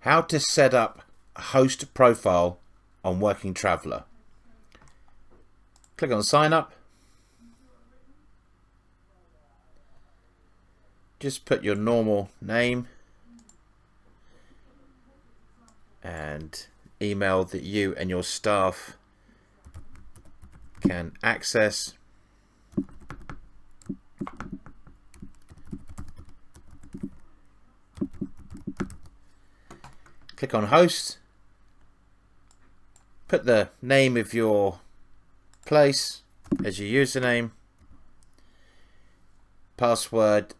How to set up a host profile on Working Traveller. Click on sign up. Just put your normal name and email that you and your staff can access. Click on host. Put the name of your place as your username. Password.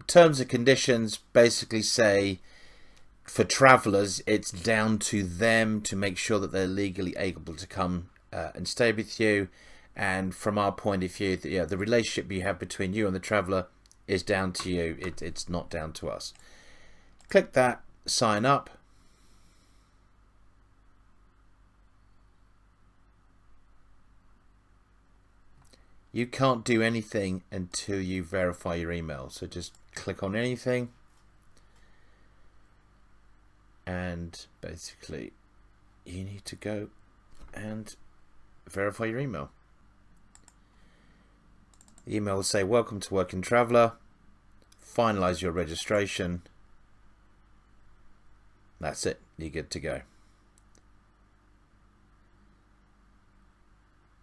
Terms and conditions basically say for travellers it's down to them to make sure that they're legally able to come and stay with you, and from our point of view, the relationship you have between you and the traveller is down to you. It's not down to us. Click that, sign up. You can't do anything until you verify your email, so just click on anything and basically you need to go and verify your email. The email will say welcome to Working Traveller. Finalize your registration. That's it, you're good to go.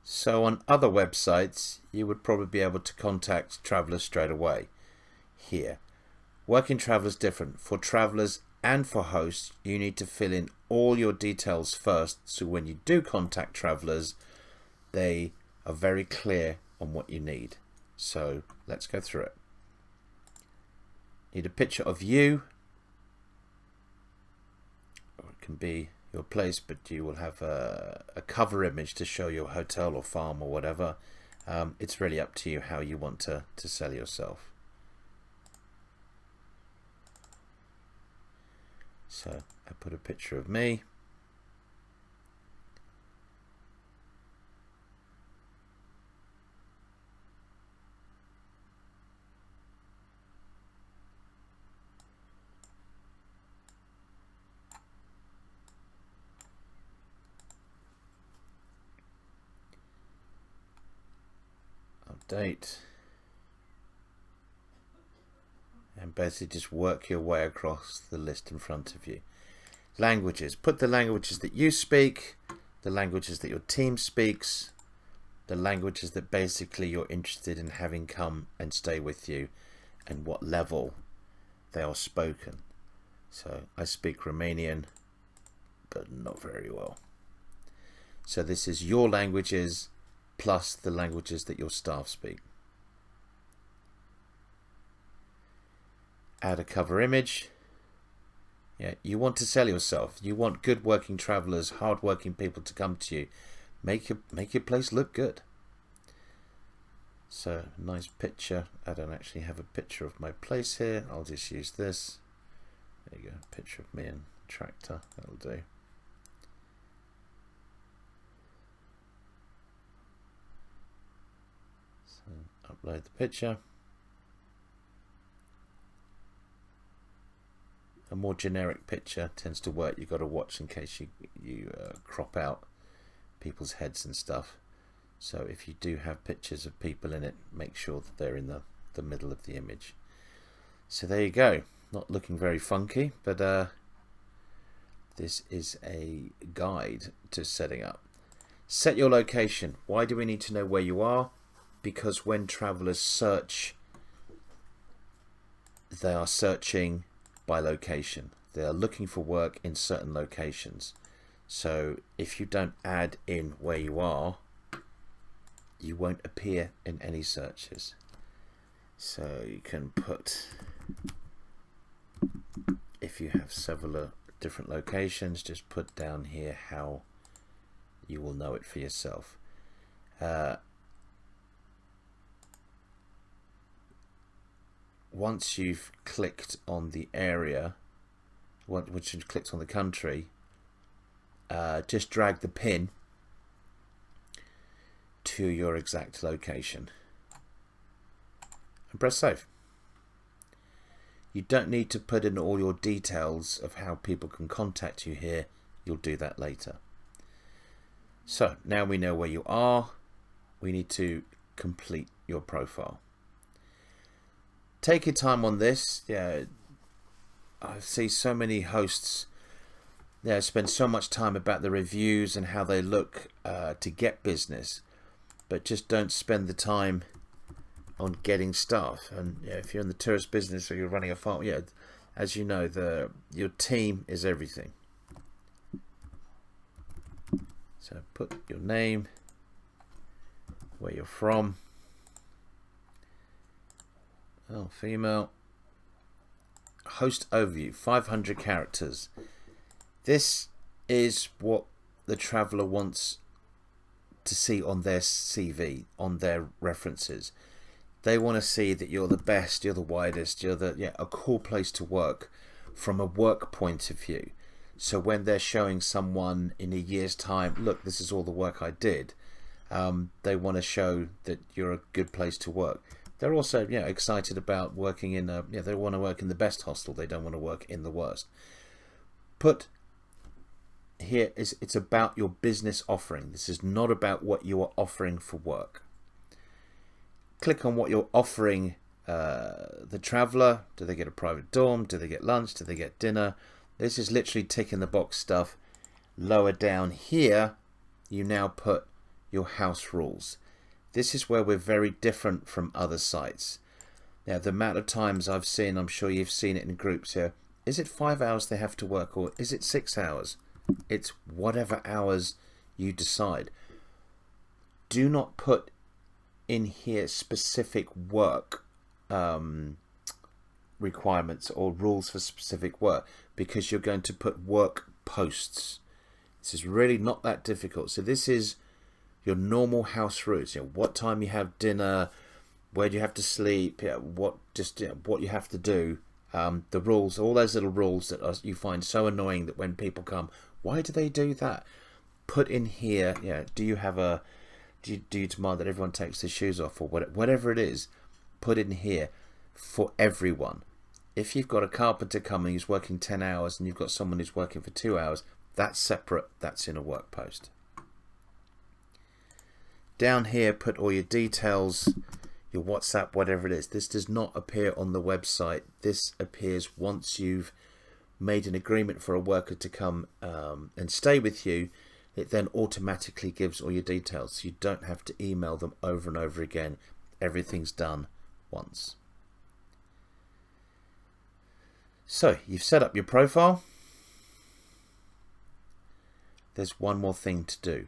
So on other websites you would probably be able to contact travellers straight away. Here, Working Traveller is different. For travellers and for hosts, you need to fill in all your details first, so when you do contact travellers, they are very clear on what you need. So let's go through it. Need a picture of you, or it can be your place, but you will have a cover image to show your hotel or farm or whatever. It's really up to you how you want to sell yourself. So I put a picture of me. Update. And basically just work your way across the list in front of you. Languages. Put the languages that you speak, the languages that your team speaks, the languages that basically you're interested in having come and stay with you, and what level they are spoken. So I speak Romanian, but not very well. So this is your languages plus the languages that your staff speak. Add a cover image. Yeah, you want to sell yourself. You want good working travellers, hard working people to come to you. Make your place look good. So nice picture. I don't actually have a picture of my place here. I'll just use this. There you go. Picture of me and tractor. That'll do. So upload the picture. A more generic picture tends to work. You've got to watch in case you crop out people's heads and stuff. So if you do have pictures of people in it, make sure that they're in the middle of the image. So there you go. Not looking very funky, but this is a guide to setting up. Set your location. Why do we need to know where you are? Because when travellers search, they are searching by location. They are looking for work in certain locations. So if you don't add in where you are, you won't appear in any searches. So you can put, if you have several different locations, just put down here how you will know it for yourself. Once you've clicked on the area, once you've clicked on the country, just drag the pin to your exact location and press save. You don't need to put in all your details of how people can contact you here. You'll do that later. So now we know where you are. We need to complete your profile. Take your time on this. Yeah, I see so many hosts spend so much time about the reviews and how they look to get business, but just don't spend the time on getting staff. And if you're in the tourist business or you're running a farm, as you know, your team is everything. So put your name, where you're from. Oh, female. Host overview, 500 characters. This is what the traveller wants to see on their CV, on their references. They want to see that you're the best, you're the widest, you're a cool place to work from a work point of view. So when they're showing someone in a year's time, look, this is all the work I did, they want to show that you're a good place to work. They're also excited about working in they want to work in the best hostel. They don't want to work in the worst. Put here it's about your business offering. This is not about what you are offering for work. Click on what you're offering the traveller. Do they get a private dorm? Do they get lunch? Do they get dinner? This is literally tick in the box stuff. Lower down here, you now put your house rules. This is where we're very different from other sites. Now, the amount of times I've seen, I'm sure you've seen it in groups here, is it 5 hours they have to work or is it 6 hours? It's whatever hours you decide. Do not put in here specific work requirements or rules for specific work, because you're going to put work posts. This is really not that difficult. So this is your normal house rules. What time you have dinner, where do you have to sleep, what you have to do. The rules, all those little rules that you find so annoying that when people come, why do they do that? Put in here. Do you have do you demand that everyone takes their shoes off or whatever it is? Put in here for everyone. If you've got a carpenter coming who's working 10 hours and you've got someone who's working for 2 hours, that's separate. That's in a work post. Down here, put all your details, your WhatsApp, whatever it is. This does not appear on the website. This appears once you've made an agreement for a worker to come and stay with you. It then automatically gives all your details. So you don't have to email them over and over again. Everything's done once. So you've set up your profile. There's one more thing to do.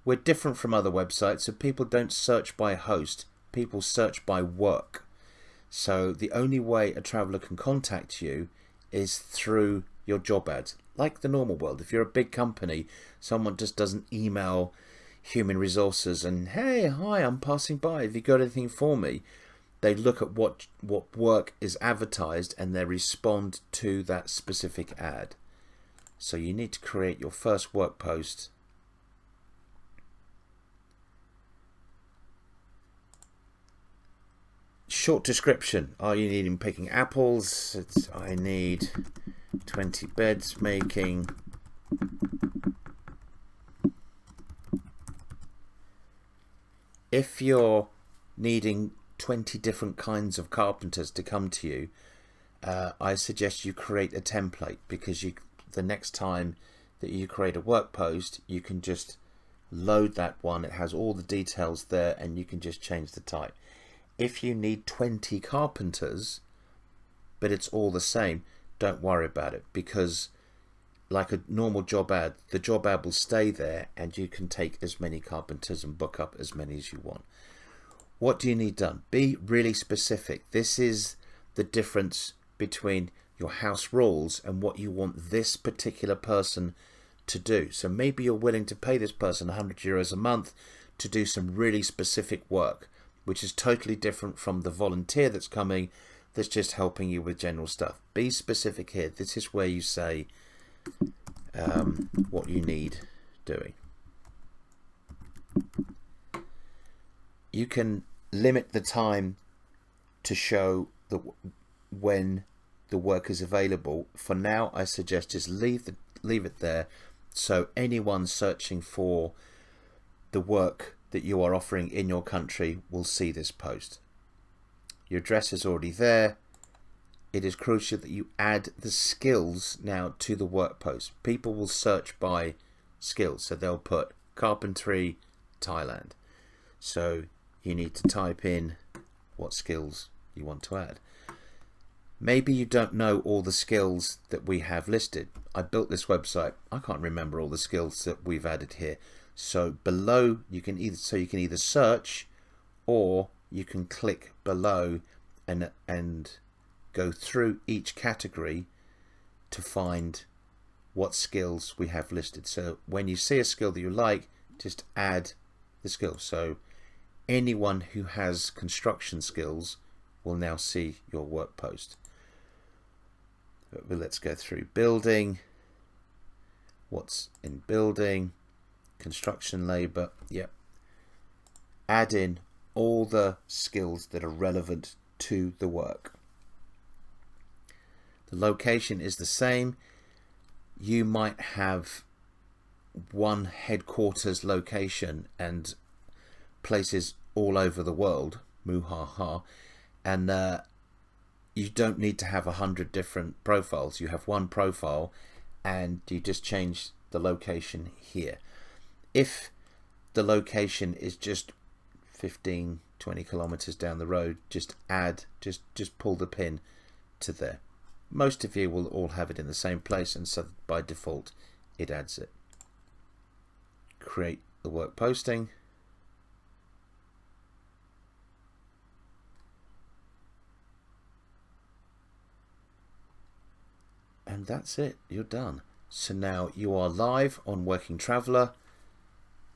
We're different from other websites, so people don't search by host. People search by work. So the only way a traveller can contact you is through your job ads. Like the normal world. If you're a big company, someone just doesn't email human resources and, hey, hi, I'm passing by. Have you got anything for me? They look at what work is advertised and they respond to that specific ad. So you need to create your first work post. Short description. Are you needing picking apples? I need 20 beds making. If you're needing 20 different kinds of carpenters to come to you, I suggest you create a template, because the next time that you create a work post, you can just load that one. It has all the details there and you can just change the type. If you need 20 carpenters, but it's all the same, don't worry about it, because like a normal job ad, the job ad will stay there and you can take as many carpenters and book up as many as you want. What do you need done? Be really specific. This is the difference between your house rules and what you want this particular person to do. So maybe you're willing to pay this person €100 a month to do some really specific work, which is totally different from the volunteer that's coming, that's just helping you with general stuff. Be specific here. This is where you say what you need doing. You can limit the time to show when the work is available. For now, I suggest just leave it there, so anyone searching for the work that you are offering in your country will see this post. Your address is already there. It is crucial that you add the skills now to the work post. People will search by skills, so they'll put carpentry, Thailand. So you need to type in what skills you want to add. Maybe you don't know all the skills that we have listed. I built this website. I can't remember all the skills that we've added here. So below you can either search, or you can click below and go through each category to find what skills we have listed. So when you see a skill that you like, just add the skill. So anyone who has construction skills will now see your work post. But let's go through building. What's in building? Construction labor. Yep. Add in all the skills that are relevant to the work. The location is the same. You might have one headquarters location and places all over the world, muhaha, and you don't need to have 100 different profiles. You have one profile and you just change the location here. If the location is just 15-20 kilometers down the road, just pull the pin to there. Most of you will all have it in the same place, and so by default it adds it. Create the work posting. And that's it, you're done. So now you are live on Working Traveller.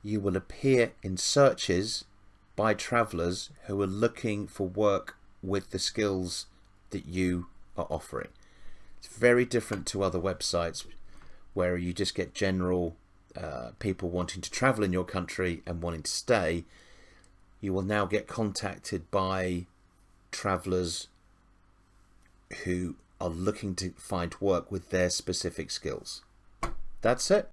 You will appear in searches by travellers who are looking for work with the skills that you are offering. It's very different to other websites where you just get general people wanting to travel in your country and wanting to stay. You will now get contacted by travellers who are looking to find work with their specific skills. That's it.